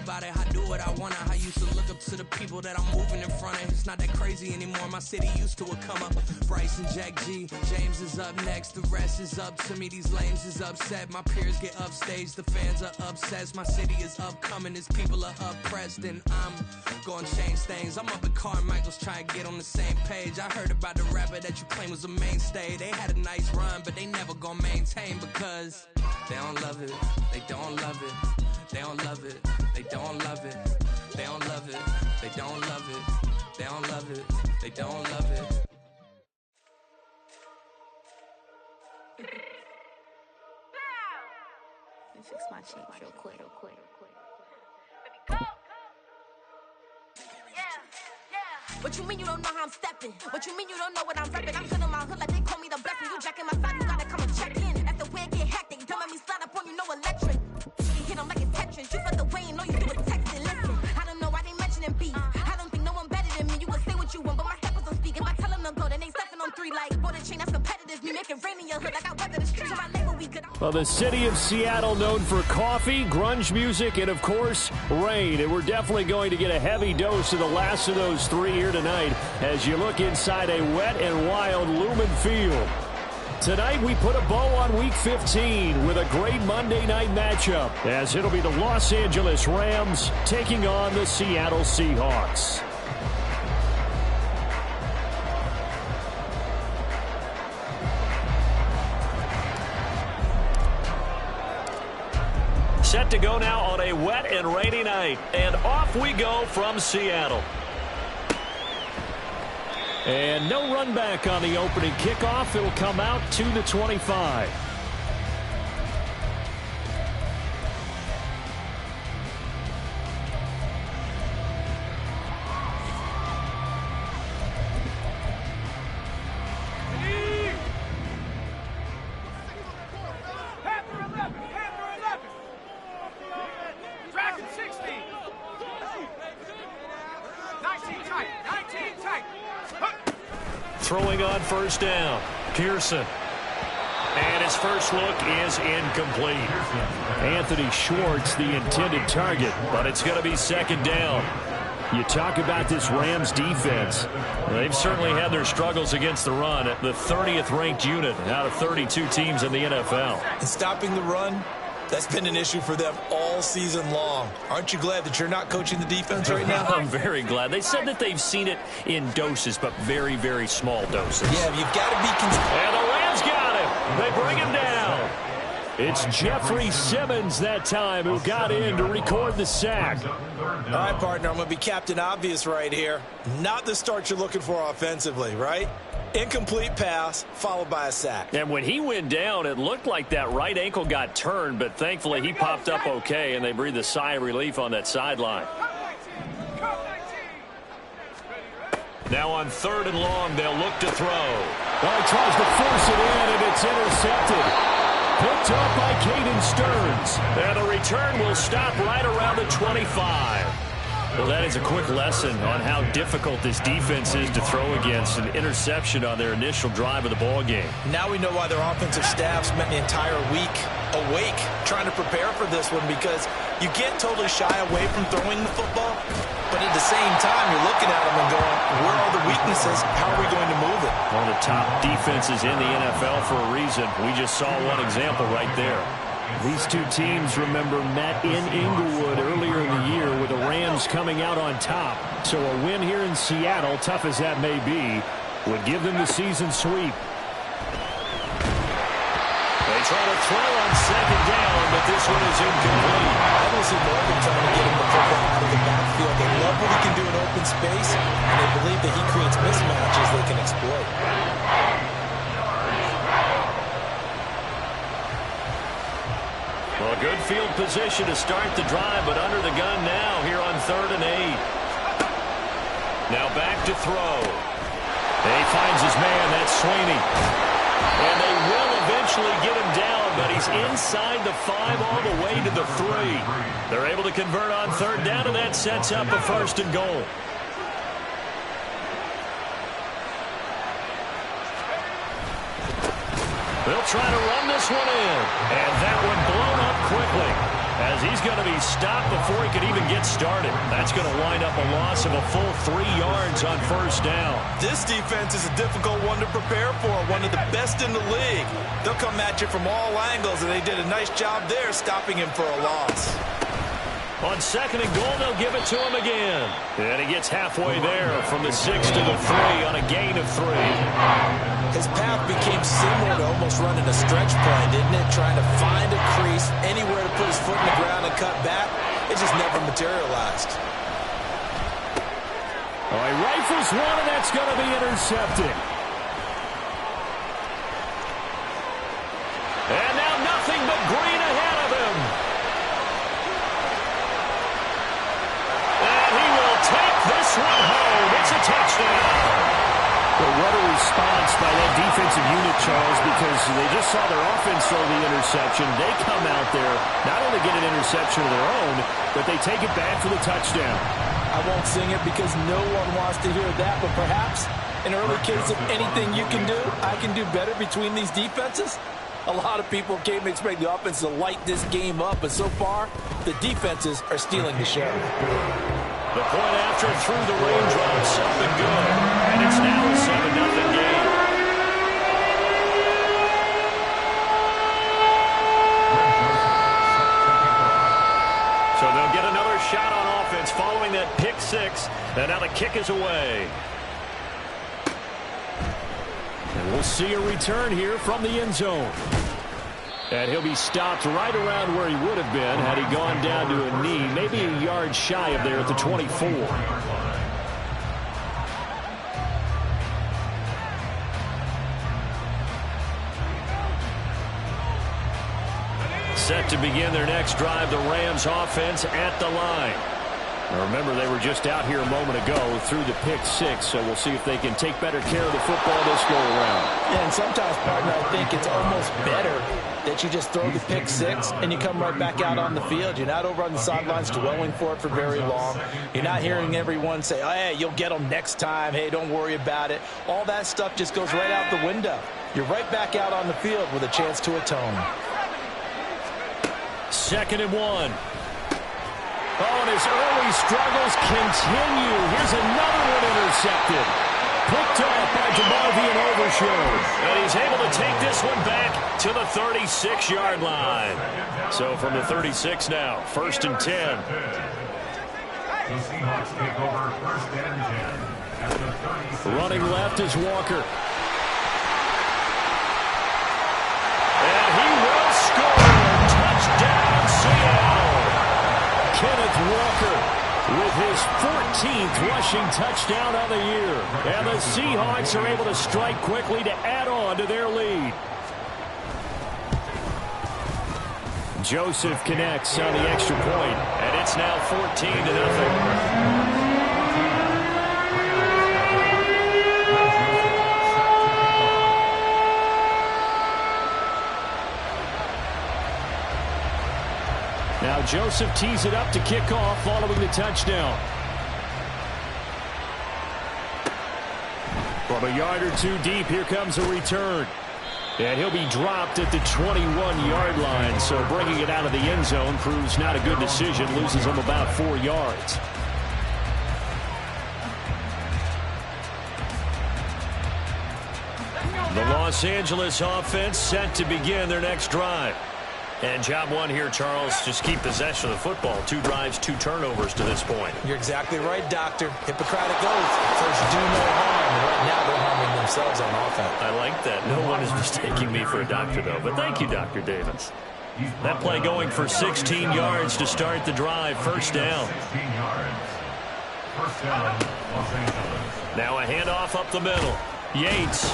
about it. I do what I want. I used to look up to the people that I'm moving in front of. It's not that crazy anymore. My city used to a come up. Bryce and Jack G. James is up next. The rest is up to me. These lames is upset. My peers get upstaged. The fans are obsessed. My city is upcoming. These people are oppressed. And I'm gonna change things. I'm up at Carmichael's trying to get on the same page. I heard about the rapper that you claim was a mainstay. They had a nice run, but they never gonna maintain because they don't love it. They don't love it. They don't love it. They don't love it. They don't love it. They don't love it. They don't love it. They don't love it. Let me fix my cheeks real quick. What you mean you don't know how I'm stepping? What you mean you don't know what I'm repping? I'm feeling my hood like they call me the blessing. You jacking my side, you gotta come and check in. After the way it get hectic, don't make me slide up on you, no electric. You hit them like it's Tetris. You felt the way and all you do is text it. Listen, I don't know why they mentioning beef. I don't think no one better than me. You can say what you want, but my steppers don't speak. If I tell them to go, then they stepping on 3 like border chain. That's competitive. Me making rain in your hood like I weather the streets. My label we good. Well, the city of Seattle known for coffee, grunge music, and, of course, rain. And we're definitely going to get a heavy dose of the last of those 3 here tonight as you look inside a wet and wild Lumen Field. Tonight, we put a bow on Week 15 with a great Monday night matchup, as it'll be the Los Angeles Rams taking on the Seattle Seahawks. Set to go now on a wet and rainy night. And off we go from Seattle. And no run back on the opening kickoff. It'll come out to the 25. Throwing on first down, Pearson. And his first look is incomplete. Anthony Schwartz, the intended target, but it's going to be second down. You talk about this Rams defense. They've certainly had their struggles against the run at the 30th ranked unit out of 32 teams in the NFL. And stopping the run, that's been an issue for them all season long. Aren't you glad that you're not coaching the defense right now? I'm very glad. They said that they've seen it in doses, but very, very small doses. Yeah, you've got to be and the Rams got him. They bring him down. It's Jeffrey Simmons that time who got in to record the sack. All right, partner, I'm going to be Captain Obvious right here. Not the start you're looking for offensively, right? Incomplete pass, followed by a sack. And when he went down, it looked like that right ankle got turned, but thankfully he popped up okay, and they breathed a sigh of relief on that sideline. Now on 3rd and long, they'll look to throw. Well, he tries to force it in, and it's intercepted. Picked up by Caden Stearns. And the return will stop right around the 25. Well, that is a quick lesson on how difficult this defense is to throw against. An interception on their initial drive of the ball game. Now we know why their offensive staff spent the entire week awake trying to prepare for this one, because you can't totally shy away from throwing the football, but at the same time you're looking at them and going, where are the weaknesses? How are we going to move it? One of the top defenses in the NFL for a reason. We just saw one example right there. These two teams, remember, met in Inglewood earlier in the year with the Rams coming out on top. So a win here in Seattle, tough as that may be, would give them the season sweep. They try to throw on second down, but this one is incomplete. Obviously, Morgan trying to get him the football out of the backfield. They love what he can do in open space, and they believe that he creates mismatches they can exploit. Well, good field position to start the drive, but under the gun now here on 3rd and 8. Now back to throw. He finds his man. That's Sweeney. And they will eventually get him down, but he's inside the 5 all the way to the 3. They're able to convert on 3rd down, and that sets up a 1st and goal. They'll try to run this one in. And that one blown up quickly as he's going to be stopped before he could even get started. That's going to wind up a loss of a full 3 yards on first down. This defense is a difficult one to prepare for, one of the best in the league. They'll come at you from all angles, and they did a nice job there stopping him for a loss. On 2nd and goal, they'll give it to him again. And he gets halfway there from the 6 to the 3 on a gain of 3. His path became similar to almost running a stretch play, didn't it? Trying to find a crease, anywhere to put his foot in the ground and cut back. It just never materialized. Oh, he rifles one, and that's going to be intercepted. And now nothing but green ahead of him. And he will take this one home. It's a touchdown. Well, what a response by that defensive unit, Charles, because they just saw their offense throw the interception. They come out there, not only get an interception of their own, but they take it back for the touchdown. I won't sing it because no one wants to hear that, but perhaps an early case of anything you can do, I can do better between these defenses. A lot of people came to expect the offense to light this game up, but so far, the defenses are stealing the show. The point after through the raindrops, something good, and it's now a 7-0 game. So they'll get another shot on offense following that pick 6, and now the kick is away. And we'll see a return here from the end zone. And he'll be stopped right around where he would have been had he gone down to a knee, maybe a yard shy of there at the 24. Set to begin their next drive, the Rams offense at the line. Now remember, they were just out here a moment ago through the pick 6, so we'll see if they can take better care of the football this go around. Yeah, and sometimes, partner, I think it's almost better that you just throw the pick 6 and you come right back out on the field. You're not over on the sidelines dwelling for it for very long. You're not hearing everyone say, oh, hey, you'll get them next time. Hey, don't worry about it. All that stuff just goes right out the window. You're right back out on the field with a chance to atone. 2nd and 1. Oh, and his early struggles continue. Here's another one intercepted. Picked off by DeMarvion Overshown. And he's able to take this one back to the 36-yard line. So from the 36 now, 1st and 10. The Seahawks take over 1st and 10 at the 36. Running left is Walker. And he will score. Touchdown, Seattle. Kenneth Walker with his 14th rushing touchdown of the year. And the Seahawks are able to strike quickly to add on to their lead. Joseph connects on the extra point, and it's now 14-0. Now Joseph tees it up to kick off following the touchdown. From a yard or two deep, here comes a return. And he'll be dropped at the 21-yard line, so bringing it out of the end zone proves not a good decision, loses him about 4 yards. The Los Angeles offense set to begin their next drive. And job one here, Charles, just keep possession of the football. 2 drives, 2 turnovers to this point. You're exactly right, Doctor. Hippocratic oath. First, do no harm. And right now, they're harming themselves on offense. I like that. No one is mistaking me for a doctor, though. But thank you, Dr. Davis. That play going for 16 yards to start the drive. 1st down. 16 yards. 1st down, Los Angeles. Now a handoff up the middle. Yates.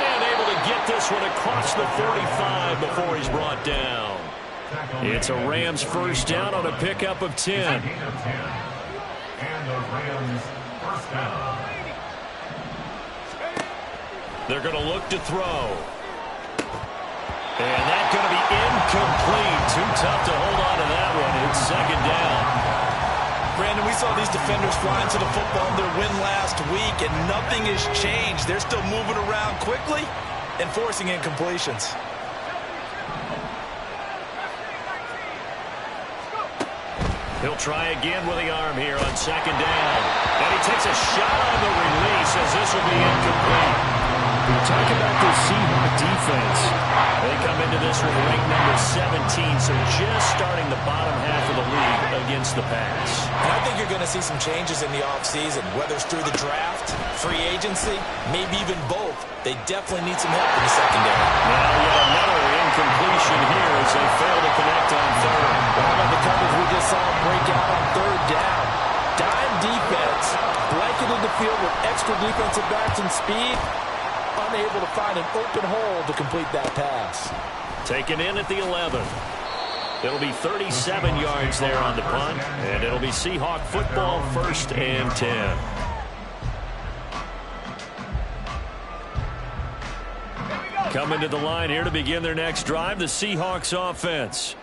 And able to get this one across the 45 before he's brought down. It's a Rams 1st down on a pickup of 10. And the Rams 1st down. They're going to look to throw. And that's going to be incomplete. Too tough to hold on to that one. It's 2nd down. Brandon, we saw these defenders flying to the football in their win last week, and nothing has changed. They're still moving around quickly and forcing incompletions. He'll try again with the arm here on second down. And he takes a shot on the release as this will be incomplete. Talk about the Seahawks defense. They come into this with rank number 17, so just starting the bottom half of the league against the pass. And I think you're going to see some changes in the offseason, whether it's through the draft, free agency, maybe even both. They definitely need some help in the secondary. Now yet another incompletion here as they fail to connect on third. How about the coverage we just saw break out on third down? Dime defense, blanketed the field with extra defensive backs and speed, unable to find an open hole to complete that pass. Taken in at the 11. It'll be 37 yards there on the punt, and it'll be Seahawk football, 1st and 10. Coming to the line here to begin their next drive, the Seahawks offense.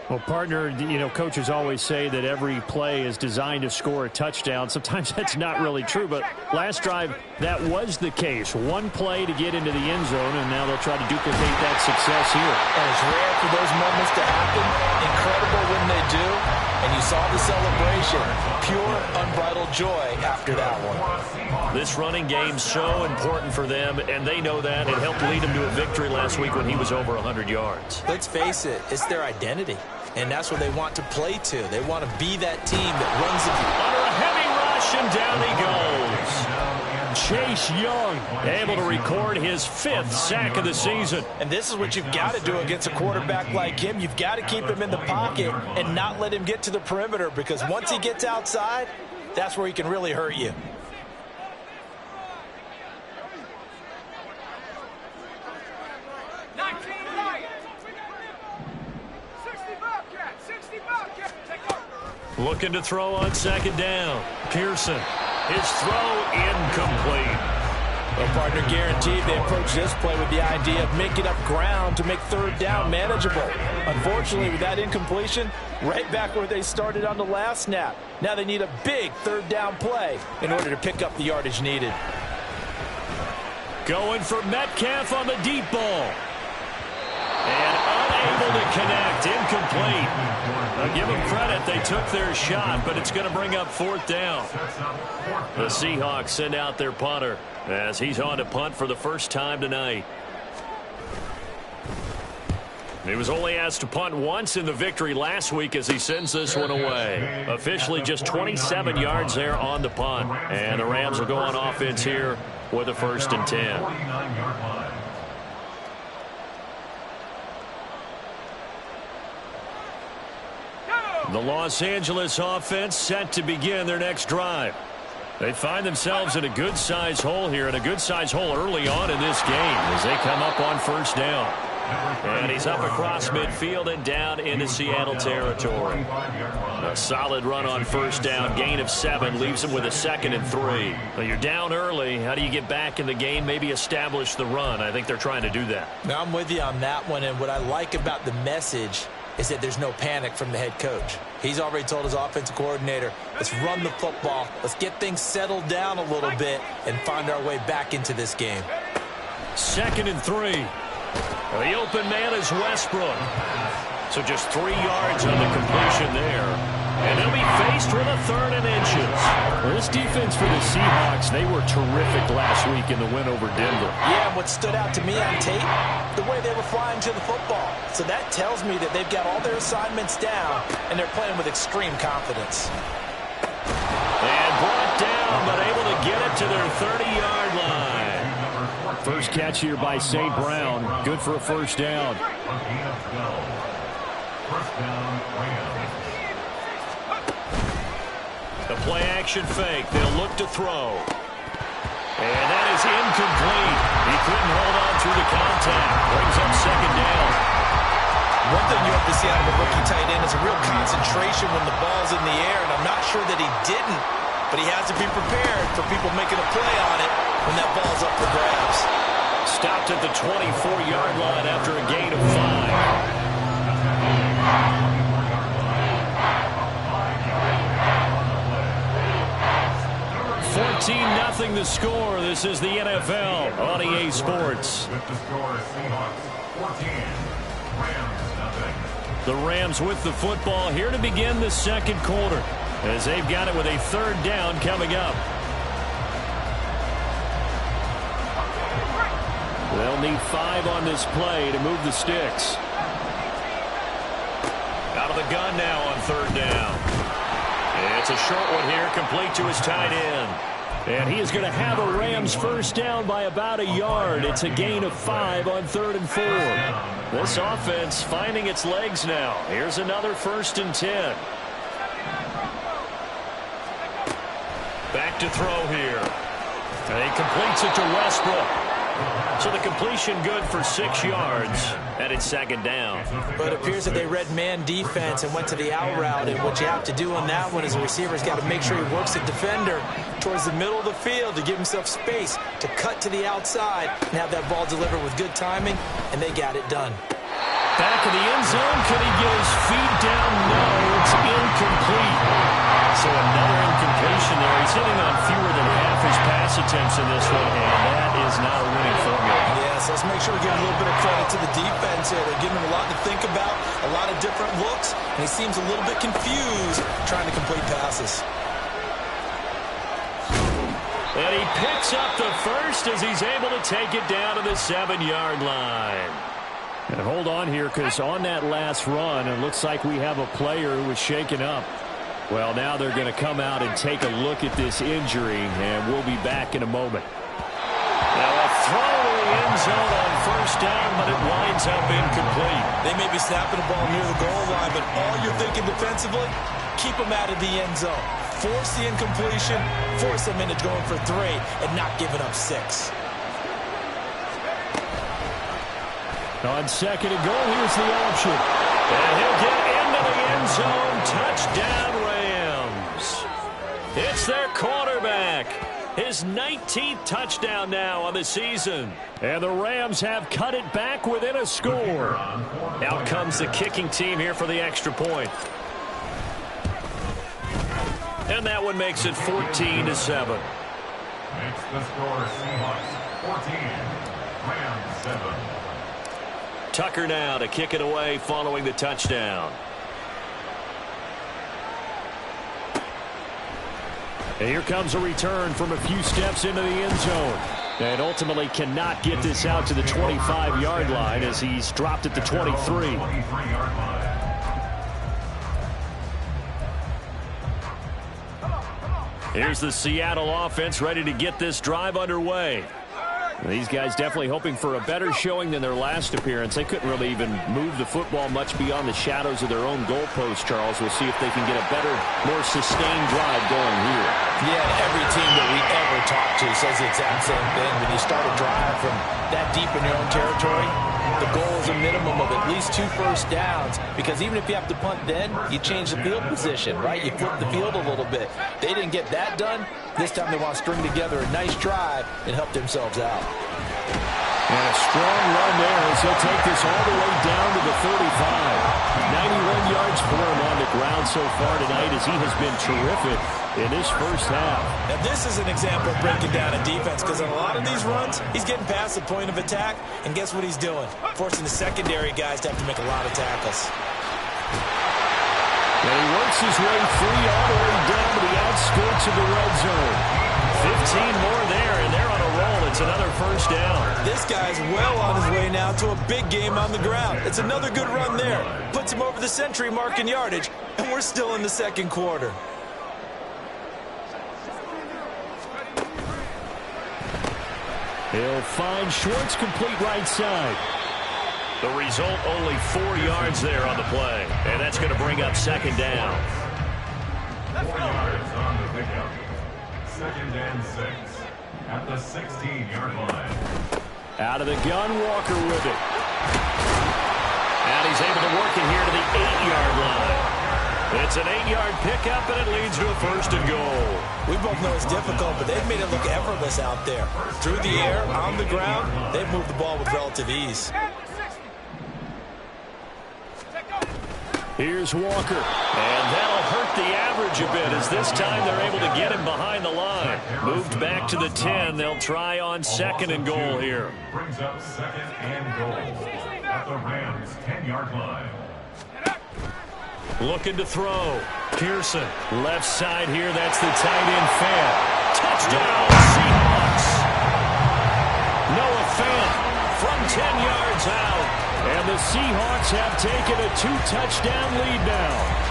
Well, partner, coaches always say that every play is designed to score a touchdown. Sometimes that's not really true, but last drive, that was the case. One play to get into the end zone, and now they'll try to duplicate that success here. And it's rare for those moments to happen. Incredible when they do. And you saw the celebration. Pure, unbridled joy after that one. This running game's so important for them, and they know that. It helped lead them to a victory last week when he was over 100 yards. Let's face it, it's their identity. And that's what they want to play to. They want to be that team that runs the... Under a heavy rush, and down he goes. Chase Young able to record his 5th sack of the season. And this is what you've got to do against a quarterback like him. You've got to keep him in the pocket and not let him get to the perimeter, because once he gets outside, that's where he can really hurt you. Looking to throw on second down. Pearson. His throw incomplete. Well, partner, guaranteed they approach this play with the idea of making up ground to make third down manageable. Unfortunately, with that incompletion, right back where they started on the last snap. Now they need a big third down play in order to pick up the yardage needed. Going for Metcalf on the deep ball. And unable to connect. Incomplete. I'll give them credit. They took their shot, but it's going to bring up 4th down. The Seahawks send out their punter as he's on to punt for the first time tonight. He was only asked to punt once in the victory last week as he sends this one away. Officially just 27 yards there on the punt. And the Rams will go on offense here with a 1st and 10. The Los Angeles offense set to begin their next drive. They find themselves in a good-sized hole here, and a good-sized hole early on in this game as they come up on 1st down. And he's up across midfield and down into Seattle territory. A solid run on 1st down, gain of 7, leaves him with a 2nd and 3. Well, you're down early. How do you get back in the game, maybe establish the run? I think they're trying to do that. Now, I'm with you on that one, and what I like about the message is that there's no panic from the head coach. He's already told his offensive coordinator, let's run the football, let's get things settled down a little bit and find our way back into this game. 2nd and 3. The open man is Westbrook. So just 3 yards on the completion there. And they'll be faced with a 3rd and inches. Well, this defense for the Seahawks, they were terrific last week in the win over Denver. Yeah, and what stood out to me on tape, the way they were flying to the football. So that tells me that they've got all their assignments down, and they're playing with extreme confidence. And brought down, but able to get it to their 30-yard line. First catch here by St. Brown. Good for a 1st down. The play-action fake. They'll look to throw. And that is incomplete. He couldn't hold on through the contact. Brings up 2nd down. One thing you have to see out of a rookie tight end is a real concentration when the ball's in the air, and I'm not sure that he didn't, but he has to be prepared for people making a play on it when that ball's up for grabs. Stopped at the 24-yard line after a gain of 5. 14-0 the score. This is the NFL on EA Sports. The Rams with the football here to begin the second quarter as they've got it with a third down coming up. They'll need 5 on this play to move the sticks. Out of the gun now on third down. It's a short one here, complete to his tight end. And he is going to have a Rams first down by about a yard. It's a gain of 5 on 3rd and 4. This offense finding its legs now. Here's another 1st and 10. Back to throw here. And he completes it to Westbrook. So the completion good for 6 yards, and it's 2nd down. But it appears that they read man defense and went to the out route, and what you have to do on that one is the receiver's got to make sure he works the defender towards the middle of the field to give himself space to cut to the outside and have that ball delivered with good timing, and they got it done. Back in the end zone, can he get his feet down? No, it's incomplete. So another incompletion there. He's hitting on fewer than half his pass attempts in this one, and that is not a winning formula. Yes, let's make sure we give a little bit of credit to the defense here. They're giving him a lot to think about, a lot of different looks, and he seems a little bit confused trying to complete passes. And he picks up the first as he's able to take it down to the 7-yard line. And hold on here, because on that last run, it looks like we have a player who was shaken up. Well, now they're going to come out and take a look at this injury, and we'll be back in a moment. Now a throw to the end zone on first down, but it winds up incomplete. They may be snapping the ball near the goal line, but all you're thinking defensively, keep them out of the end zone. Force the incompletion, force them into going for 3, and not giving up 6. On 2nd and goal, here's the option. And he'll get into the end zone. Touchdown, Rams. It's their quarterback. His 19th touchdown now on the season. And the Rams have cut it back within a score. Out comes the kicking team here for the extra point. And that one makes it 14-7. Makes the score Seahawks 14, Rams 7. Tucker now to kick it away following the touchdown. And here comes a return from a few steps into the end zone. And ultimately cannot get this out to the 25-yard line as he's dropped at the 23. Here's the Seattle offense ready to get this drive underway. These guys definitely hoping for a better showing than their last appearance. They couldn't really even move the football much beyond the shadows of their own goalpost, Charles. We'll see if they can get a better, more sustained drive going here. Yeah, every team that we ever talk to says the exact same thing. When you start a drive from that deep in your own territory, the goal is a minimum of at least 2 first downs, because even if you have to punt then, you change the field position, right? You flip the field a little bit. They didn't get that done. This time they want to string together a nice drive and help themselves out. And a strong run there as he'll take this all the way down to the 35. 91 yards for him on the ground so far tonight as he has been terrific in this first half. Now this is an example of breaking down a defense, because on a lot of these runs, he's getting past the point of attack, and guess what he's doing? Forcing the secondary guys to have to make a lot of tackles. And he works his way free all the way down to the outskirts of the red zone. 15 more there, and they're on a roll. It's another first down. This guy's well on his way now to a big game on the ground. It's another good run there. Puts him over the century mark in yardage, and we're still in the second quarter. He'll find Schwartz complete right side. The result, only 4 yards there on the play. And that's going to bring up 2nd down. 4 yards on the pickup. 2nd and 6 at the 16-yard line. Out of the gun, Walker with it. And he's able to work it here to the 8-yard line. It's an 8-yard pickup, and it leads to a 1st and goal. We both know it's difficult, but they've made it look effortless out there. Through the air, on the ground, they've moved the ball with relative ease. Here's Walker, and that'll hurt the average a bit as this time they're able to get him behind the line. Moved back to the 10. They'll try on 2nd and goal here. Brings up 2nd and goal at the Rams' 10-yard line. Looking to throw. Pearson, left side here. That's the tight end Fant. Touchdown, Seahawks. Noah Fant from 10 yards out. And the Seahawks have taken a 2-touchdown lead now.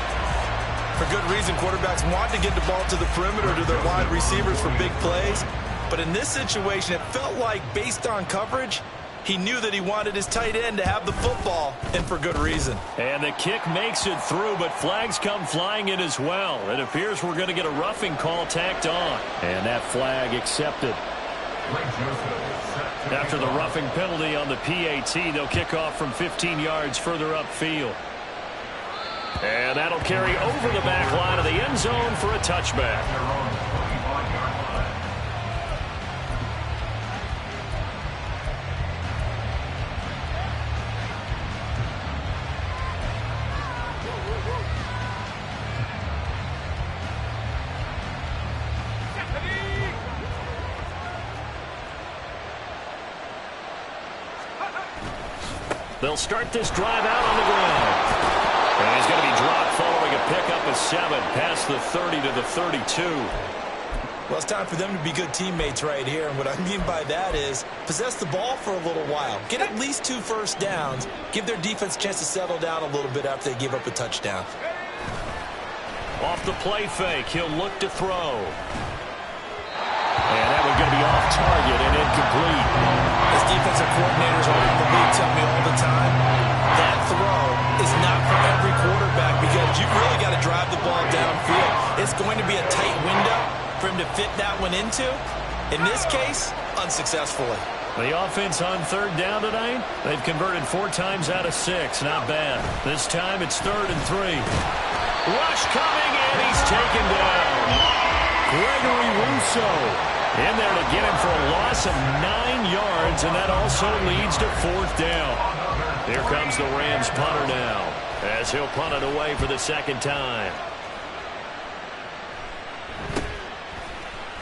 For good reason, quarterbacks want to get the ball to the perimeter to their wide receivers for big plays. But in this situation, it felt like, based on coverage, he knew that he wanted his tight end to have the football, and for good reason. And the kick makes it through, but flags come flying in as well. It appears we're going to get a roughing call tacked on. And that flag accepted. After the roughing penalty on the PAT, they'll kick off from 15 yards further upfield. And that'll carry over the back line of the end zone for a touchback. They'll start this drive out on the ground. And he's going to be dropped following a pickup of 7 past the 30 to the 32. Well, it's time for them to be good teammates right here. And what I mean by that is possess the ball for a little while. Get at least 2 first downs. Give their defense a chance to settle down a little bit after they give up a touchdown. Off the play fake, he'll look to throw. And that one's going to be off target and incomplete. As defensive coordinators around the league tell me all the time, that throw is not for every quarterback because you've really got to drive the ball downfield. It's going to be a tight window for him to fit that one into. In this case, unsuccessfully. The offense on 3rd down tonight, they've converted 4 times out of 6. Not bad. This time it's 3rd and 3. Rush coming, and he's taken down. Gregory Rousseau in there to get him for a loss of 9 yards, and that also leads to 4th down. Here comes the Rams punter now, as he'll punt it away for the 2nd time.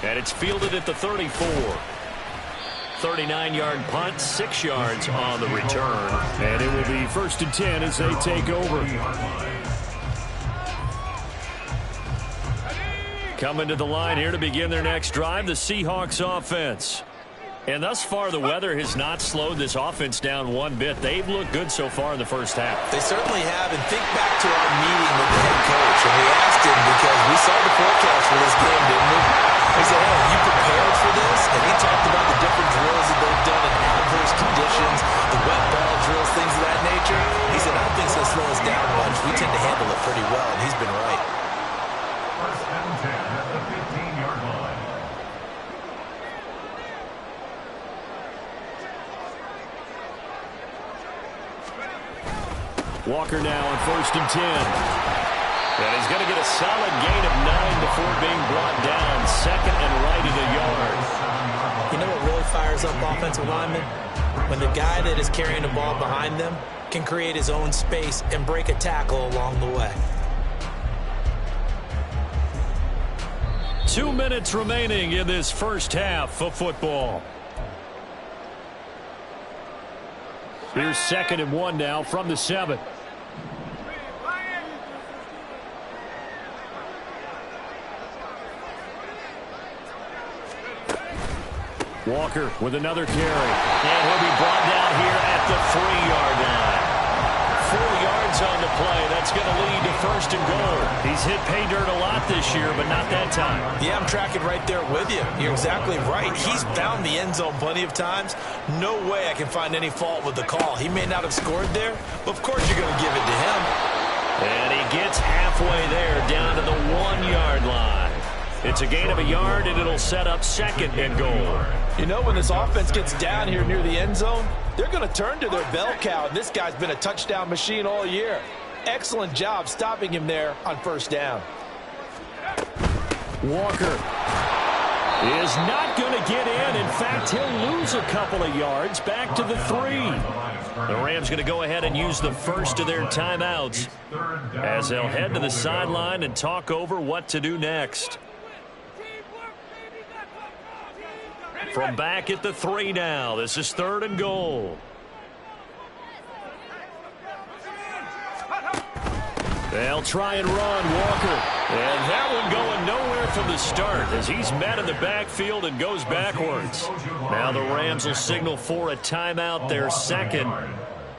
And it's fielded at the 34. 39-yard punt, 6 yards on the return. And it will be 1st and 10 as they take over. Coming to the line here to begin their next drive, the Seahawks offense. And thus far, the weather has not slowed this offense down one bit. They've looked good so far in the first half. They certainly have. And think back to our meeting with the head coach. And we asked him because we saw the forecast for this game, didn't we? He said, hey, are you prepared for this? And he talked about the different drills that they've done in adverse conditions, the wet ball drills, things of that nature. He said, I don't think it's going to slow us down much. We tend to handle it pretty well, and he's been right. 1st and 10 at the 15-yard line. Walker now on 1st and 10. And he's going to get a solid gain of 9 before being brought down. 2nd and right at a yard. You know what really fires up offensive linemen? When the guy that is carrying the ball behind them can create his own space and break a tackle along the way. 2 minutes remaining in this first half of football. Here's 2nd and 1 now from the 7. Walker with another carry. And he'll be brought down here at the 3-yard line. 4 yards on the play. That's going to lead to 1st and goal. He's hit pay dirt a lot this year, but not that time. Yeah, I'm tracking right there with you. You're exactly right. He's found the end zone plenty of times. No way I can find any fault with the call. He may not have scored there, but of course you're going to give it to him. And he gets halfway there down to the 1-yard line. It's a gain of a yard, and it'll set up 2nd and goal. You know, when this offense gets down here near the end zone, they're going to turn to their bell cow, and this guy's been a touchdown machine all year. Excellent job stopping him there on 1st down. Walker is not going to get in. In fact, he'll lose a couple of yards back to the 3. The Rams going to go ahead and use the first of their timeouts as they'll head to the sideline and talk over what to do next. From back at the 3 now, this is 3rd and goal. They'll try and run, Walker. And that one going nowhere from the start as he's met in the backfield and goes backwards. Now the Rams will signal for a timeout, their second,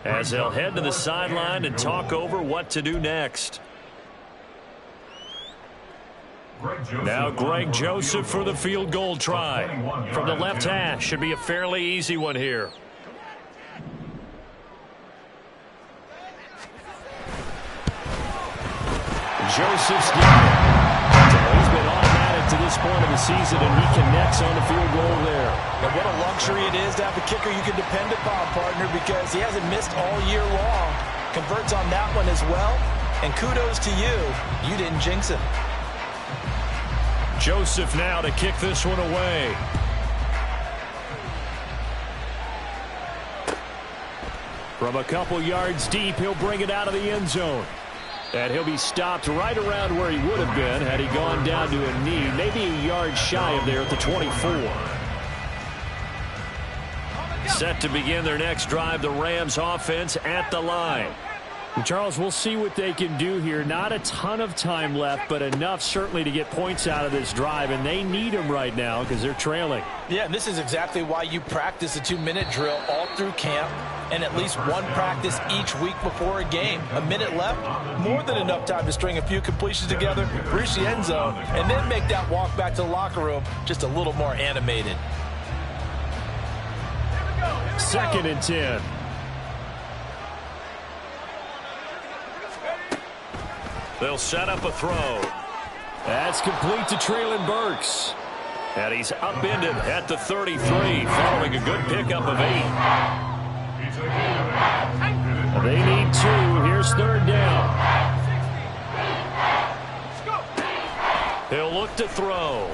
as they'll head to the sideline and talk over what to do next. Now Greg Joseph for the field goal try. From the left hash, should be a fairly easy one here. Joseph's got it. He's been automatic to this point of the season, and he connects on the field goal there. And what a luxury it is to have a kicker you can depend upon, partner, because he hasn't missed all year long. Converts on that one as well. And kudos to you. You didn't jinx him. Joseph now to kick this one away. From a couple yards deep, he'll bring it out of the end zone. And he'll be stopped right around where he would have been had he gone down to a knee, maybe a yard shy of there at the 24. Set to begin their next drive, the Rams offense at the line. And Charles, we'll see what they can do here. Not a ton of time left, but enough certainly to get points out of this drive, and they need them right now because they're trailing. Yeah, and this is exactly why you practice a 2-minute drill all through camp and at least one practice each week before a game. A minute left, more than enough time to string a few completions together, reach the end zone, and then make that walk back to the locker room just a little more animated. 2nd and 10. They'll set up a throw. That's complete to Treylon Burks. And he's upended at the 33, following a good pickup of 8. They need 2. Here's 3rd down. He'll look to throw.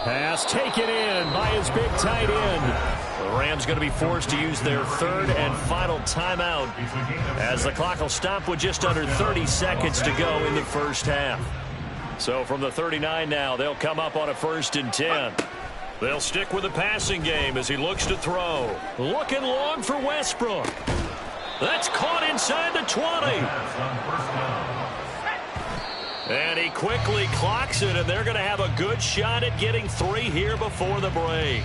Pass taken in by his big tight end. The Rams going to be forced to use their 3rd and final timeout as the clock will stop with just under 30 seconds to go in the first half. So from the 39 now, they'll come up on a 1st and 10. They'll stick with the passing game as he looks to throw. Looking long for Westbrook. That's caught inside the 20. And he quickly clocks it, and they're going to have a good shot at getting 3 here before the break.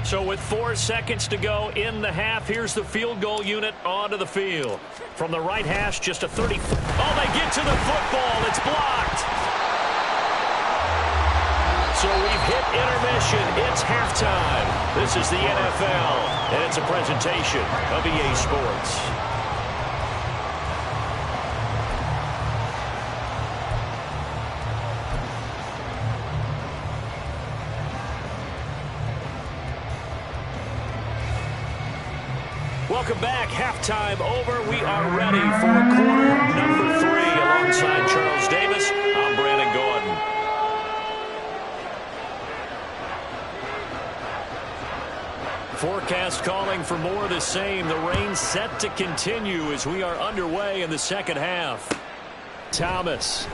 So with 4 seconds to go in the half, here's the field goal unit onto the field. From the right hash, just a 30. Oh, they get to the football. It's blocked. So we've hit intermission. It's halftime. This is the NFL, and it's a presentation of EA Sports. Welcome back. Halftime over. We are ready for quarter number 3. Alongside Charles Davis, I'm Brandon Gordon. Forecast calling for more of the same. The rain set to continue as we are underway in the second half. Thomas.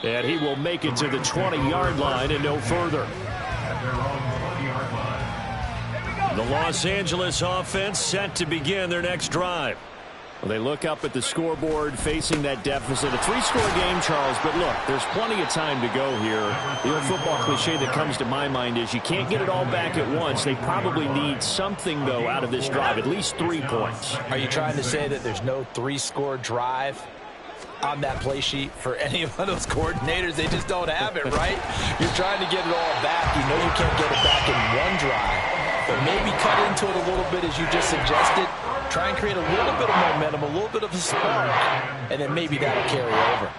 And he will make it to the 20-yard line and no further. The Los Angeles offense set to begin their next drive. Well, they look up at the scoreboard facing that deficit. A 3-score game, Charles, but look, there's plenty of time to go here. The old football cliche that comes to my mind is you can't get it all back at once. They probably need something, though, out of this drive, at least 3 points. Are you trying to say that there's no 3-score drive on that play sheet for any of those coordinators? They just don't have it, right? You're trying to get it all back. You know you can't get it back in one drive. But maybe cut into it a little bit as you just suggested. Try and create a little bit of momentum, a little bit of a spark, and then maybe that'll carry over.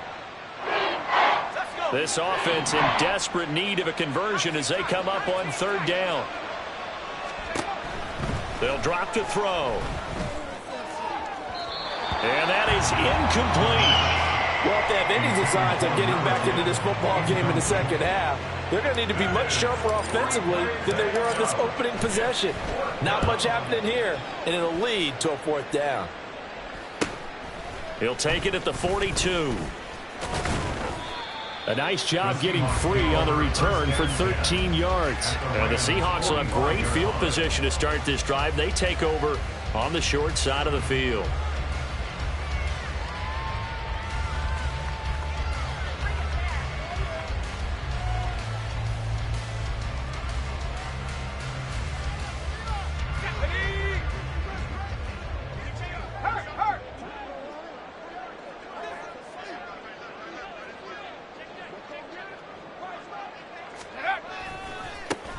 This offense in desperate need of a conversion as they come up on 3rd down. They'll drop to throw. And that is incomplete. Well, if they have any designs of getting back into this football game in the second half, they're going to need to be much sharper offensively than they were on this opening possession. Not much happening here, and it'll lead to a 4th down. He'll take it at the 42. A nice job getting free on the return for 13 yards. And the Seahawks will have great field position to start this drive. They take over on the short side of the field.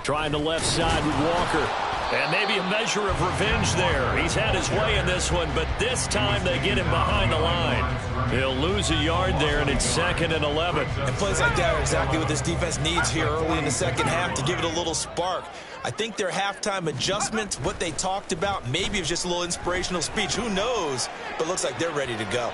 Trying the left side with Walker. And maybe a measure of revenge there. He's had his way in this one, but this time they get him behind the line. He'll lose a yard there, and it's 2nd and 11. And plays like that are exactly what this defense needs here early in the second half to give it a little spark. I think their halftime adjustments, what they talked about, maybe it was just a little inspirational speech. Who knows? But looks like they're ready to go.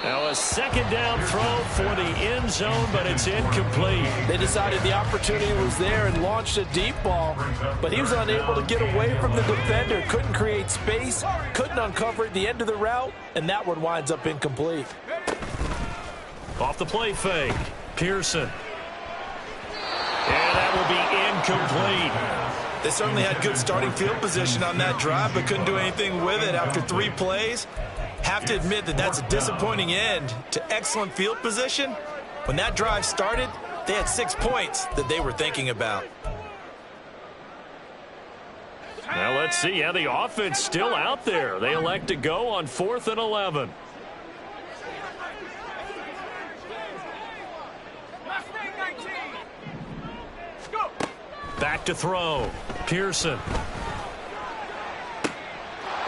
Now a 2nd down throw for the end zone, but it's incomplete. They decided the opportunity was there and launched a deep ball, but he was unable to get away from the defender. Couldn't create space, couldn't uncover at the end of the route, and that one winds up incomplete. Off the play fake, Pearson. And that will be incomplete. They certainly had good starting field position on that drive, but couldn't do anything with it after 3 plays. Have to admit that that's a disappointing end to excellent field position. When that drive started, they had 6 points that they were thinking about. Now let's see how the offense still out there. They elect to go on 4th and 11. Back to throw. Pearson.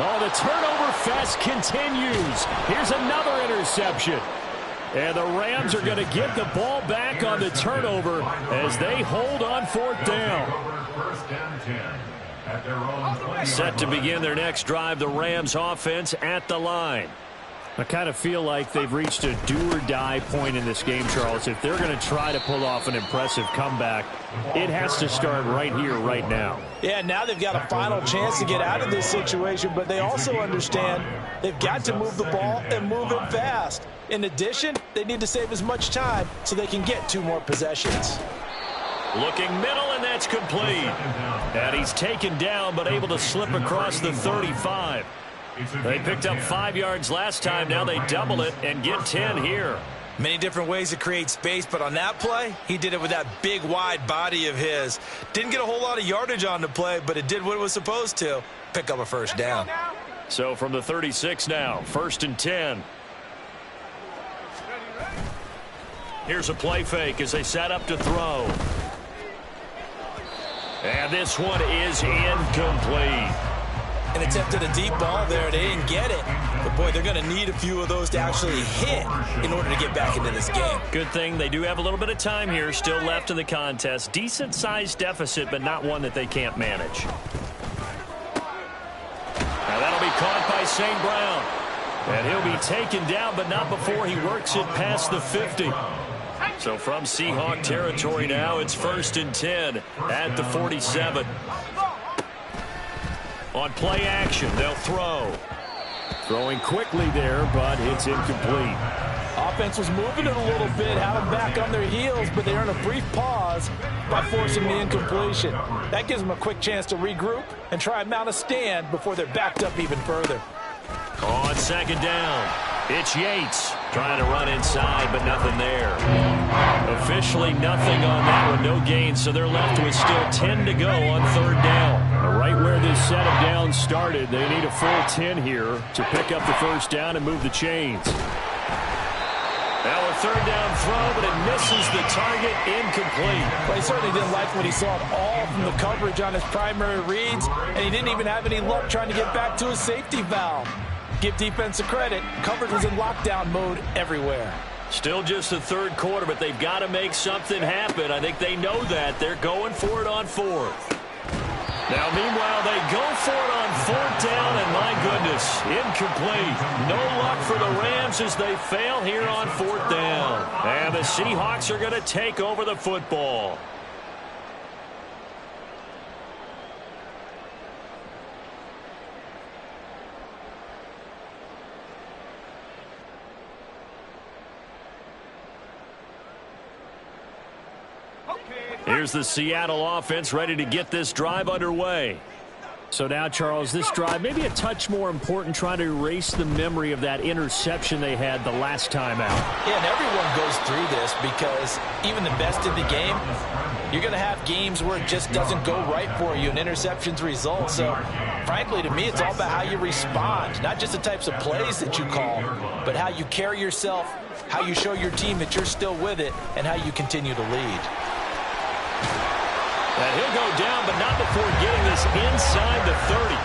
Oh, the turnover fest continues. Here's another interception. And the Rams are going to get the ball back on the turnover as they hold on 4th down. Set to begin their next drive, the Rams offense at the line. I kind of feel like they've reached a do-or-die point in this game, Charles. If they're going to try to pull off an impressive comeback, it has to start right here, right now. Yeah, now they've got a final chance to get out of this situation, but they also understand they've got to move the ball and move it fast. In addition, they need to save as much time so they can get 2 more possessions. Looking middle, and that's complete. And he's taken down, but able to slip across the 35. They picked up 5 yards last time. Now they double it and get 10 here. Many different ways to create space, but on that play, he did it with that big, wide body of his. Didn't get a whole lot of yardage on the play, but it did what it was supposed to. Pick up a 1st down. So from the 36 now, 1st and 10. Here's a play fake as they set up to throw. And this one is incomplete. An attempt at a deep ball there. They didn't get it. But, boy, they're going to need a few of those to actually hit in order to get back into this game. Good thing they do have a little bit of time here still left in the contest. Decent-sized deficit, but not one that they can't manage. Now that'll be caught by St. Brown. And he'll be taken down, but not before he works it past the 50. So from Seahawk territory now, it's 1st and 10 at the 47. On play action, they'll throw. Throwing quickly there, but it's incomplete. Offense was moving it a little bit, had them back on their heels, but they earn a brief pause by forcing the incompletion. That gives them a quick chance to regroup and try and mount a stand before they're backed up even further. On 2nd down, it's Yates trying to run inside, but nothing there. Officially nothing on that one, no gain, so they're left with still 10 to go on 3rd down. Right where this set of downs started, they need a full 10 here to pick up the 1st down and move the chains. Now a 3rd down throw, but it misses the target, incomplete. Well, he certainly didn't like what he saw at all from the coverage on his primary reads, and he didn't even have any luck trying to get back to his safety valve. Give defense a credit. Coverage was in lockdown mode everywhere. Still just the 3rd quarter, but they've got to make something happen. I think they know that. They're going for it on 4th. Now, meanwhile, they go for it on 4th down, and my goodness, incomplete. No luck for the Rams as they fail here on 4th down. And the Seahawks are going to take over the football. Here's the Seattle offense ready to get this drive underway. So now, Charles, this drive maybe a touch more important, trying to erase the memory of that interception they had the last time out. Yeah, and everyone goes through this because even the best in the game, you're going to have games where it just doesn't go right for you and interceptions result. So, frankly, to me, it's all about how you respond, not just the types of plays that you call, but how you carry yourself, how you show your team that you're still with it, and how you continue to lead. And he'll go down, but not before getting this inside the 30.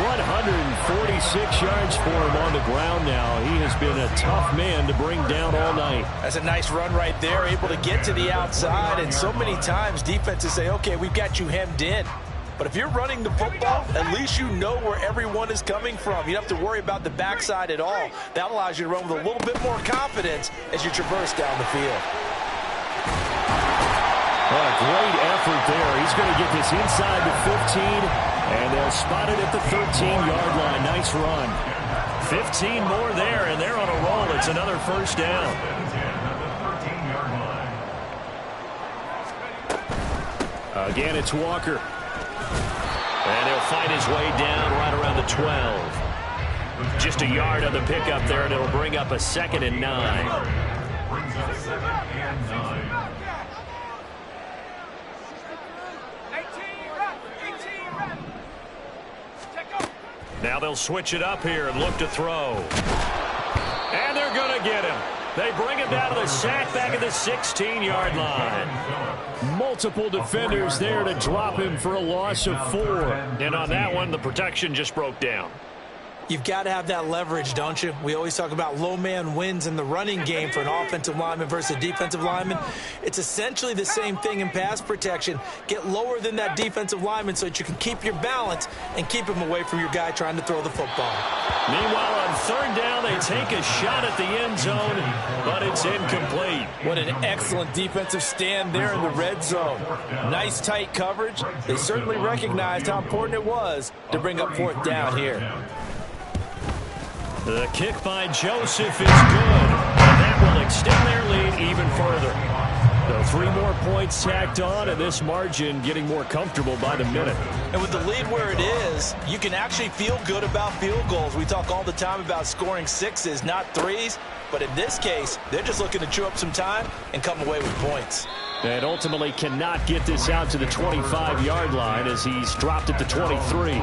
146 yards for him on the ground now. He has been a tough man to bring down all night. That's a nice run right there, able to get to the outside. And so many times defenses say, okay, we've got you hemmed in. But if you're running the football, at least you know where everyone is coming from. You don't have to worry about the backside at all. That allows you to run with a little bit more confidence as you traverse down the field. What a great effort there. He's going to get this inside the 15, and they'll spot it at the 13-yard line. Nice run. 15 more there, and they're on a roll. It's another first down. Again, it's Walker. And he'll fight his way down right around the 12. Just a yard on the pickup there, and it'll bring up a 2nd and 9. Brings up 2nd and 9. Now they'll switch it up here and look to throw. And they're going to get him. They bring him down to the sack back at the 16-yard line. Multiple defenders there to drop him for a loss of 4. And on that one, the protection just broke down. You've got to have that leverage, don't you? We always talk about low man wins in the running game for an offensive lineman versus a defensive lineman. It's essentially the same thing in pass protection. Get lower than that defensive lineman so that you can keep your balance and keep him away from your guy trying to throw the football. Meanwhile, on 3rd down, they take a shot at the end zone, but it's incomplete. What an excellent defensive stand there in the red zone. Nice tight coverage. They certainly recognized how important it was to bring up 4th down here. The kick by Joseph is good, and that will extend their lead even further. So 3 more points tacked on, and this margin getting more comfortable by the minute. And with the lead where it is, you can actually feel good about field goals. We talk all the time about scoring 6s, not 3s. But in this case, they're just looking to chew up some time and come away with points. And ultimately cannot get this out to the 25-yard line as he's dropped at the 23.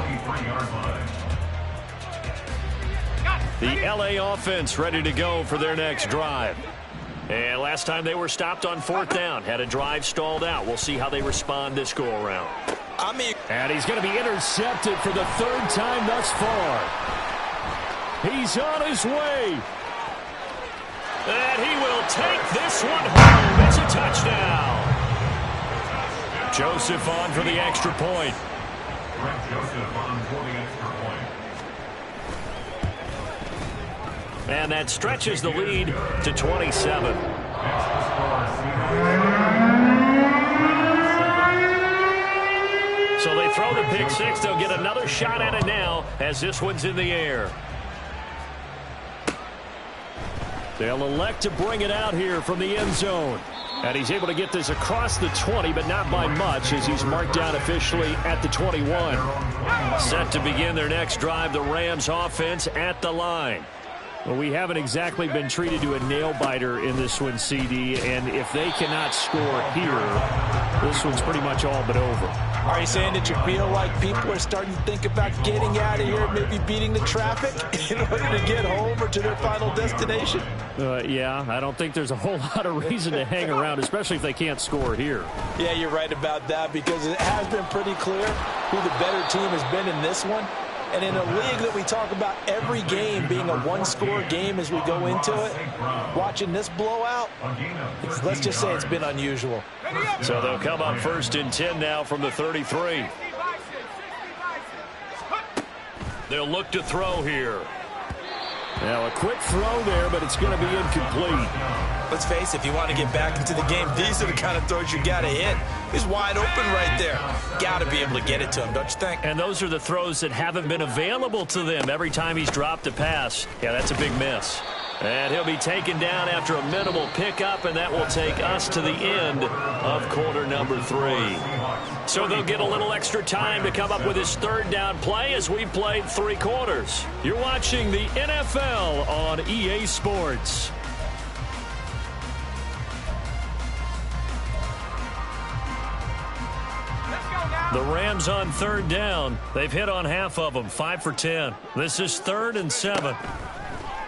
The LA offense ready to go for their next drive. And last time they were stopped on 4th down, had a drive stalled out. We'll see how they respond this go-around. And he's going to be intercepted for the 3rd time thus far. He's on his way. And he will take this one home. It's a touchdown. Joseph on for the extra point. Joseph on for the extra point. And that stretches the lead to 27. So they throw the pick 6. They'll get another shot at it now as this one's in the air. They'll elect to bring it out here from the end zone. And he's able to get this across the 20, but not by much as he's marked down officially at the 21. Set to begin their next drive, the Rams offense at the line. Well, we haven't exactly been treated to a nail-biter in this one, CD, and if they cannot score here, this one's pretty much all but over. Are you saying that you feel like people are starting to think about getting out of here, maybe beating the traffic in order to get home or to their final destination? Yeah, I don't think there's a whole lot of reason to hang around, especially if they can't score here. Yeah, you're right about that because it has been pretty clear who the better team has been in this one. And in a league that we talk about every game being a one-score game as we go into it, watching this blowout, let's just say it's been unusual. So they'll come up 1st and 10 now from the 33. They'll look to throw here. Now a quick throw there, but it's going to be incomplete. Let's face it, if you want to get back into the game, these are the kind of throws you got to hit. He's wide open right there. Got to be able to get it to him, don't you think? And those are the throws that haven't been available to them every time he's dropped a pass. Yeah, that's a big miss. And he'll be taken down after a minimal pickup, and that will take us to the end of quarter number 3. So they'll get a little extra time to come up with his third down play as we played 3 quarters. You're watching the NFL on EA Sports. The Rams on third down. They've hit on half of them, 5 for 10. This is 3rd and 7.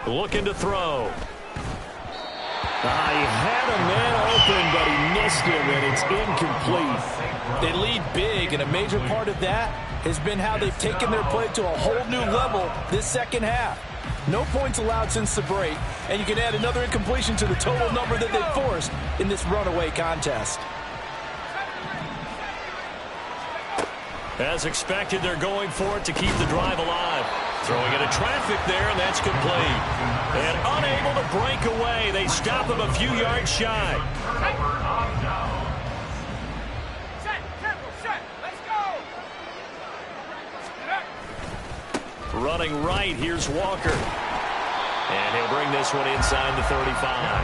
Looking to throw. He had a man open, but he missed him, and it's incomplete. They lead big, and a major part of that has been how they've taken their play to a whole new level this second half. No points allowed since the break, and you can add another incompletion to the total number that they forced in this runaway contest. As expected, they're going for it to keep the drive alive. Throwing into traffic there, and that's complete. And unable to break away, they stop him a few yards shy. Running right, here's Walker. And he'll bring this one inside the 35.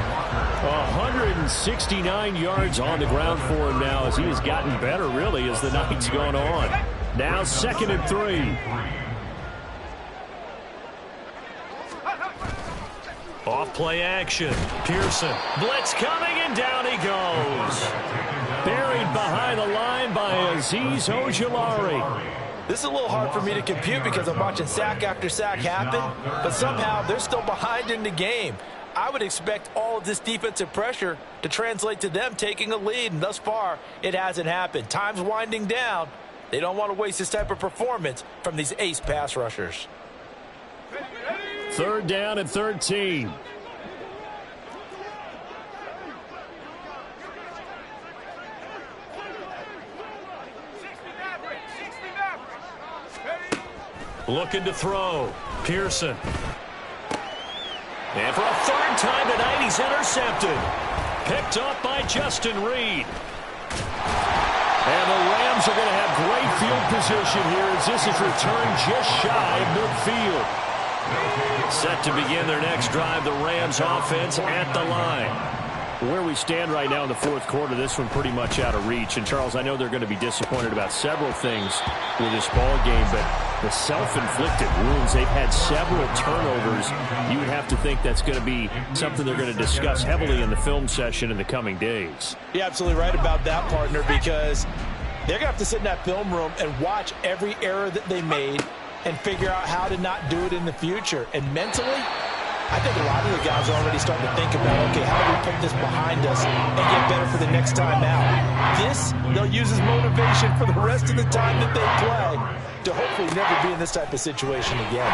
169 yards on the ground for him now as he has gotten better, really, as the night's gone on. Now 2nd and 3. Off play action. Pearson. Blitz coming, and down he goes. Buried behind the line by Azeez Ojulari. This is a little hard for me to compute because I'm watching sack after sack happen, but somehow they're still behind in the game. I would expect all of this defensive pressure to translate to them taking a lead, and thus far, it hasn't happened. Time's winding down. They don't want to waste this type of performance from these ace pass rushers. 3rd down and 13. Looking to throw. Pearson. And for a 3rd time tonight, he's intercepted. Picked up by Justin Reed. And the Rams are going to have great field position here as this is returned just shy of midfield. Set to begin their next drive, the Rams offense at the line. Where we stand right now in the 4th quarter, this one pretty much out of reach. And, Charles, I know they're going to be disappointed about several things with this ball game, but the self-inflicted wounds, they've had several turnovers. You would have to think that's going to be something they're going to discuss heavily in the film session in the coming days. You're absolutely right about that, partner, because they're going to have to sit in that film room and watch every error that they made and figure out how to not do it in the future. And mentally, I think a lot of the guys are already starting to think about, okay, how do we put this behind us and get better for the next time out? This, they'll use as motivation for the rest of the time that they play to hopefully never be in this type of situation again.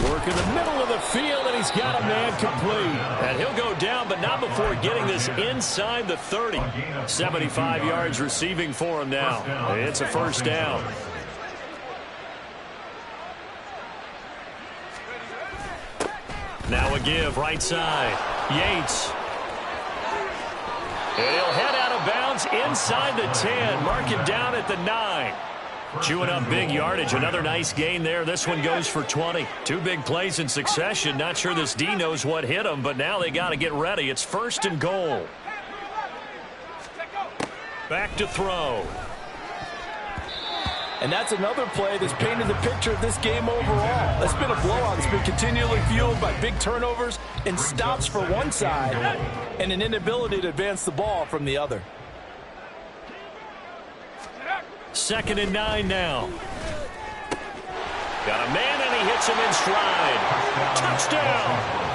Work in the middle of the field, and he's got a man complete. And he'll go down, but not before getting this inside the 30. 75 yards receiving for him now. It's a 1st down. Now a give, right side. Yates. And he'll head out of bounds inside the 10. Mark him down at the 9. Chewing up big yardage. Another nice gain there. This one goes for 20. 2 big plays in succession. Not sure this D knows what hit him, but now they got to get ready. It's 1st and goal. Back to throw. And that's another play that's painted the picture of this game overall. It's been a blowout. It's been continually fueled by big turnovers and stops for one side and an inability to advance the ball from the other. 2nd and 9 now. Got a man, and he hits him in stride. Touchdown!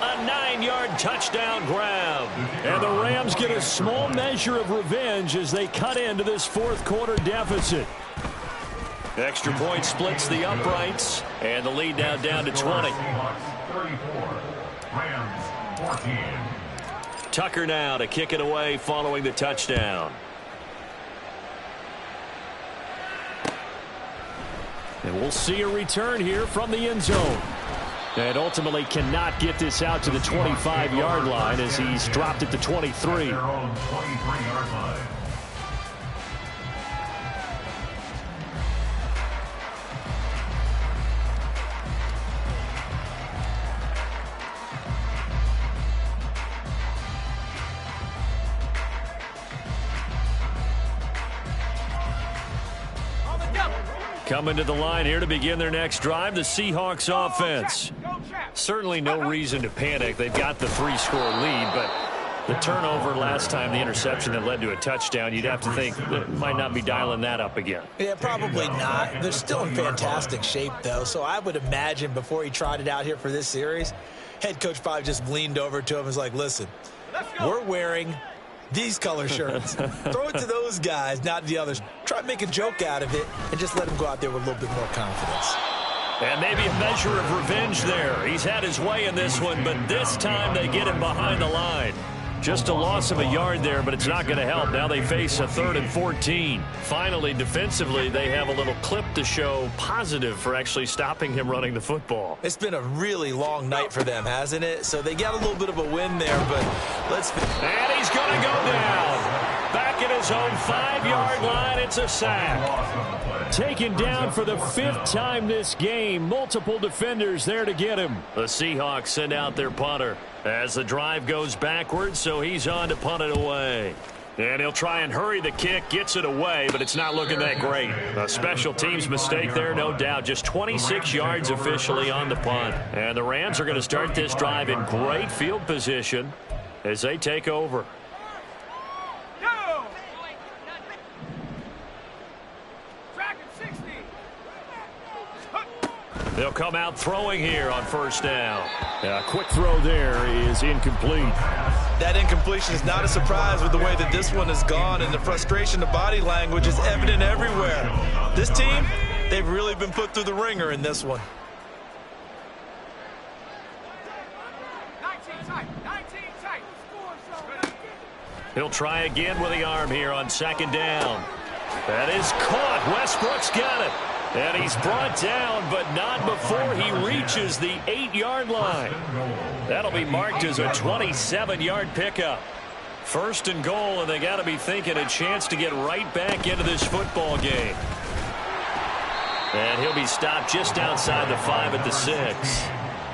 A 9-yard touchdown grab. And the Rams get a small measure of revenge as they cut into this 4th quarter deficit. Extra point splits the uprights, and the lead now down to 20. Tucker now to kick it away following the touchdown. And we'll see a return here from the end zone. And ultimately cannot get this out to the 25-yard line as he's dropped at the 23. Coming to the line here to begin their next drive, the Seahawks offense. Certainly no reason to panic. They've got the 3-score lead, but the turnover last time, the interception that led to a touchdown, you'd have to think that might not be dialing that up again. Yeah, probably not. They're still in fantastic shape, though, so I would imagine before he trotted out here for this series, head coach probably just leaned over to him and was like, listen, we're wearing these color shirts. Throw it to those guys, not the others. Try to make a joke out of it and just let them go out there with a little bit more confidence. And maybe a measure of revenge there. He's had his way in this one, but this time they get him behind the line. Just a loss of a yard there, but it's not going to help. Now they face a 3rd and 14. Finally, defensively, they have a little clip to show positive for actually stopping him running the football. It's been a really long night for them, hasn't it? So they got a little bit of a win there, but let's... And he's going to go down. Back at his own 5-yard line, it's a sack. Taken down for the 5th time this game. Multiple defenders there to get him. The Seahawks send out their punter as the drive goes backwards, so he's on to punt it away. And he'll try and hurry the kick, gets it away, but it's not looking that great. A special teams mistake there, no doubt. Just 26 yards officially on the punt. And the Rams are going to start this drive in great field position as they take over. They'll come out throwing here on 1st down. A quick throw there is incomplete. That incompletion is not a surprise with the way that this one has gone, and the frustration, the body language is evident everywhere. This team, they've really been put through the ringer in this one. 19 tight. He'll try again with the arm here on 2nd down. That is caught. Westbrook's got it. And he's brought down, but not before he reaches the 8-yard line. That'll be marked as a 27-yard pickup. 1st and goal, and they got to be thinking a chance to get right back into this football game. And he'll be stopped just outside the 5 at the 6.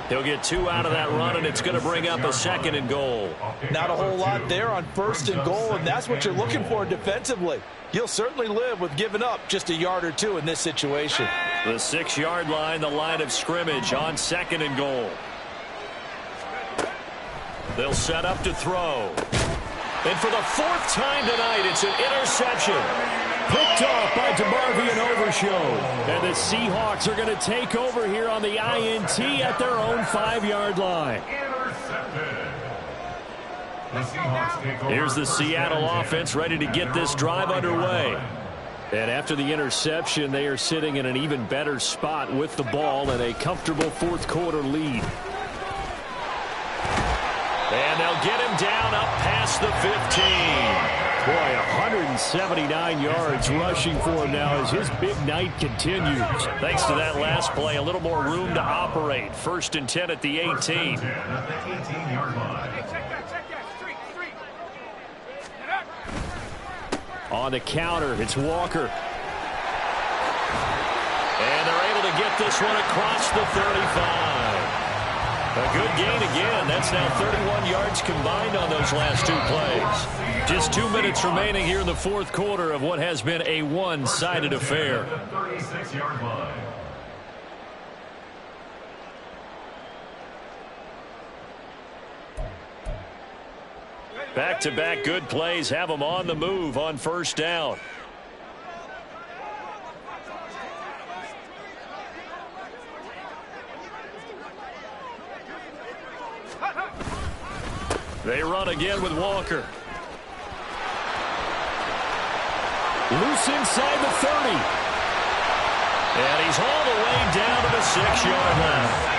He'll get 2 out of that run, and it's going to bring up a 2nd and goal. Not a whole lot there on 1st and goal, and that's what you're looking for defensively. You'll certainly live with giving up just a yard or 2 in this situation. The 6-yard line, the line of scrimmage on 2nd and goal. They'll set up to throw. And for the 4th time tonight, it's an interception. Picked off by DeMarvion Overshow. And the Seahawks are going to take over here on the INT at their own 5-yard line. Here's the Seattle offense ready to get this drive underway. And after the interception, they are sitting in an even better spot with the ball and a comfortable 4th quarter lead. And they'll get him down up past the 15. Boy, 179 yards rushing for him now as his big night continues. Thanks to that last play, a little more room to operate. 1st and 10 at the 18. On the counter, it's Walker. And they're able to get this one across the 35. A good gain again. That's now 31 yards combined on those last 2 plays. Just 2 minutes remaining here in the 4th quarter of what has been a one-sided affair. 36-yard line. Back-to-back good plays have them on the move on 1st down. They run again with Walker. Loose inside the 30. And he's all the way down to the 6-yard line.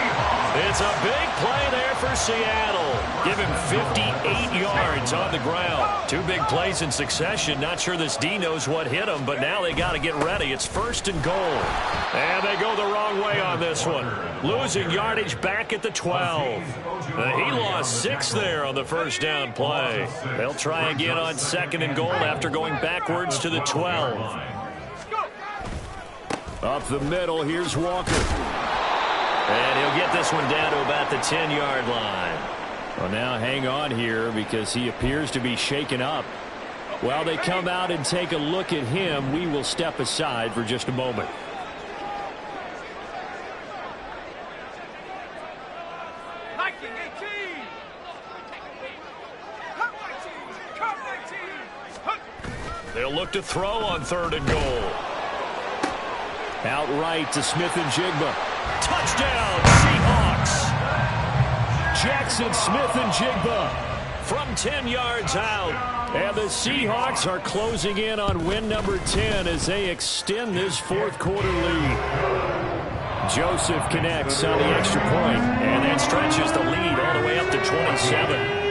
It's a big play there for Seattle. Give him 58 yards on the ground. 2 big plays in succession. Not sure this D knows what hit him, but now they got to get ready. It's 1st and goal. And they go the wrong way on this one. Losing yardage back at the 12. He lost 6 there on the 1st down play. They'll try again on 2nd and goal after going backwards to the 12. Up the middle, here's Walker. And he'll get this one down to about the 10-yard line. Well, now hang on here because he appears to be shaken up. While they come out and take a look at him, we will step aside for just a moment. They'll look to throw on 3rd and goal. Outright to Smith-Njigba. Touchdown, Seahawks. Jackson Smith-Njigba from 10 yards out. And the Seahawks are closing in on win number 10 as they extend this 4th quarter lead. Joseph connects on the extra point, and that stretches the lead all the way up to 27.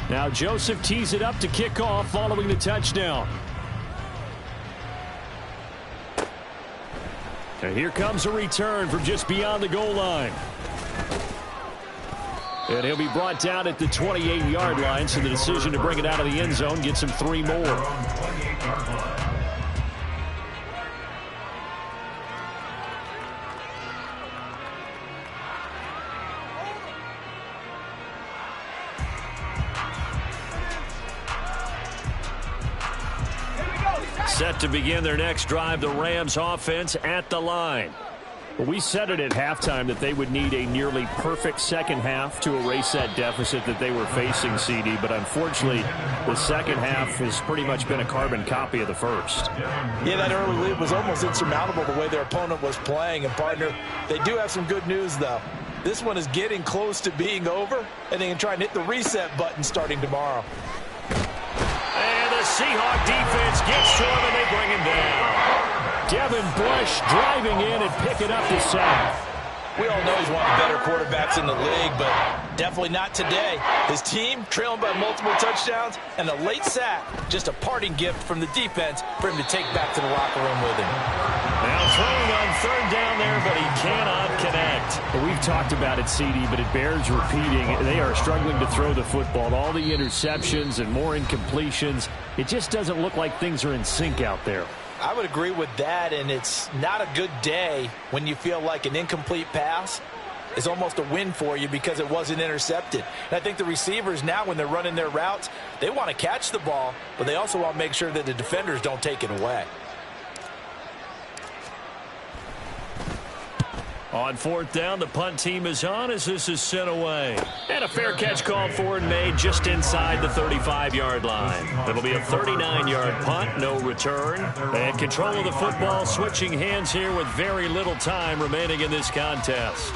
Now Joseph tees it up to kick off following the touchdown. And here comes a return from just beyond the goal line. And he'll be brought down at the 28-yard line, so the decision to bring it out of the end zone gets him 3 more. Set to begin their next drive, the Rams offense at the line. Well, we said it at halftime that they would need a nearly perfect second half to erase that deficit that they were facing, CD. But unfortunately, the second half has pretty much been a carbon copy of the first. Yeah, that early lead was almost insurmountable the way their opponent was playing. And, partner, they do have some good news, though. This one is getting close to being over, and they can try and hit the reset button starting tomorrow. And the Seahawk defense gets to him, and they bring him down. Devin Bush driving in and picking up the sack. We all know he's one of the better quarterbacks in the league, but definitely not today. His team trailing by multiple touchdowns, and a late sack, just a parting gift from the defense for him to take back to the locker room with him. Now throwing on 3rd down there, but he cannot connect. Well, we've talked about it, CD, but it bears repeating. They are struggling to throw the football. All the interceptions and more incompletions. It just doesn't look like things are in sync out there. I would agree with that, and it's not a good day when you feel like an incomplete pass is almost a win for you because it wasn't intercepted. And I think the receivers now, when they're running their routes, they want to catch the ball, but they also want to make sure that the defenders don't take it away. On 4th down, the punt team is on as this is sent away. And a fair catch called for and made just inside the 35-yard line. It'll be a 39-yard punt, no return. And control of the football switching hands here with very little time remaining in this contest.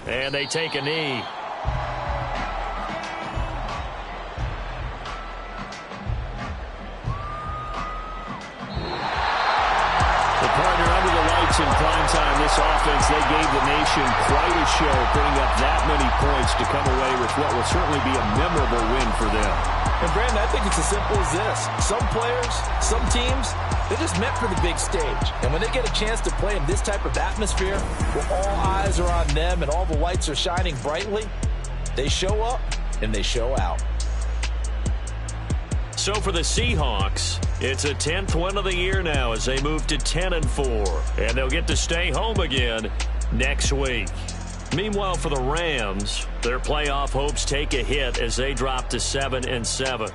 And they take a knee. Partner, under the lights in prime time, this offense, they gave the nation quite a show, putting up that many points to come away with what will certainly be a memorable win for them. And, Brandon, I think it's as simple as this. Some players, some teams, they're just meant for the big stage. And when they get a chance to play in this type of atmosphere, where all eyes are on them and all the lights are shining brightly, they show up and they show out. So for the Seahawks, it's a 10th win of the year now as they move to 10-4. And they'll get to stay home again next week. Meanwhile, for the Rams, their playoff hopes take a hit as they drop to 7-7.